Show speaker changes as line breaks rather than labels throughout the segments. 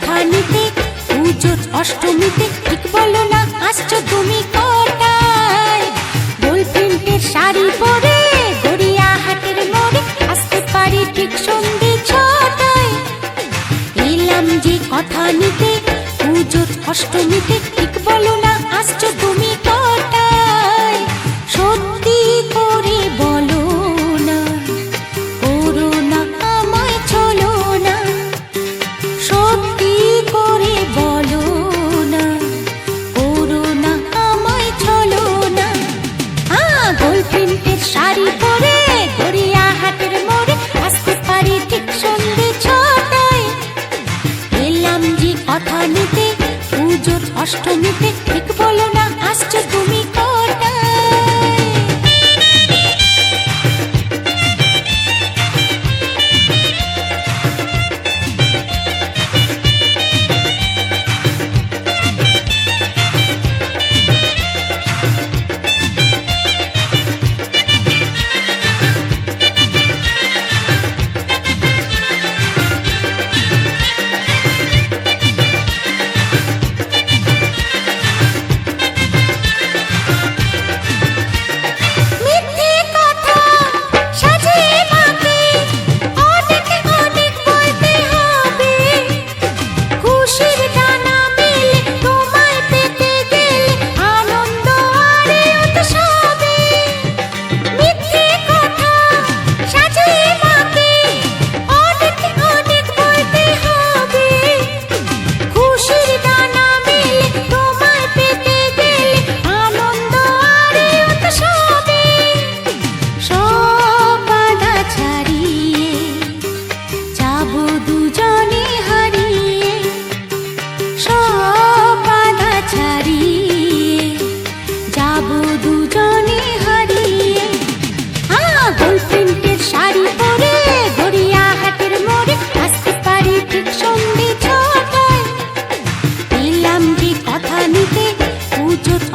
কথা নিতে পুজোর অষ্টমীতে, ঠিক বলো না আসছো তুমি কটায়? গোল প্রিন্টের শাড়ি পরে গড়িয়াহাটের মোড়ে আসতে পারি ঠিক সন্ধ্যে 6টায়। এলাম যে কথা নিতে পুজোর অষ্টমীতে, ঠিক বলো না আসছো তুমি কটায়? সত্যি করে বলো না, করো না আমায় ছলো না। সত্যি করে বলো না, করো না আমায় ছলো না। গোল প্রিন্টের শাড়ি পরে গড়িয়াহাটের মোড়ে আসতে পারি ঠিক সন্ধ্যে 6টায়। এলাম যে কথা নিতে পুজোর অষ্টমীতে, ঠিক বলো না আসছো তুমি কটায়?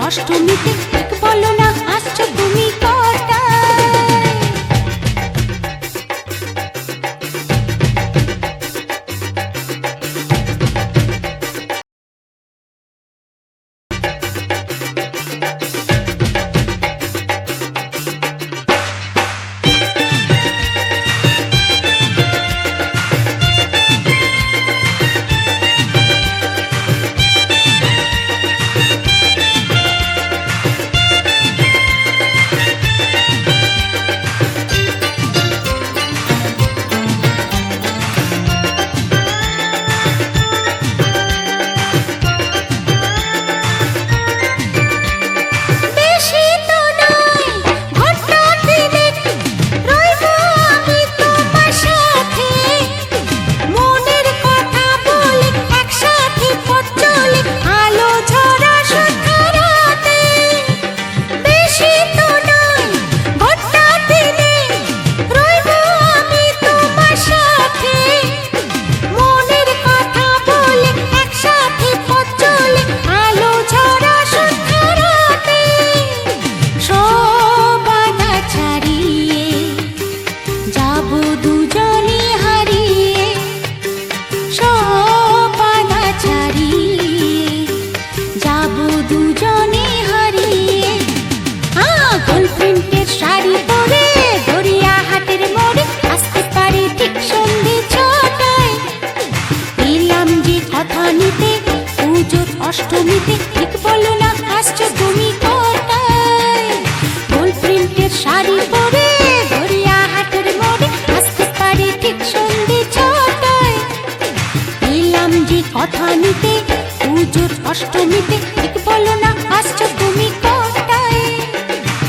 অষ্টমীতে, ঠিক বলো না আসছো তুমি কটায়? অষ্টমীতে, ঠিক বলো না আসছো তুমি কটায়? গোল প্রিন্টের শাড়ি পরে গড়িয়াহাটের মোড়ে আসতে পারি ঠিক সন্ধ্যে 6টায়। এলাম যে কথা নিতে পুজোর অষ্টমীতে, ঠিক বলো না আসছো তুমি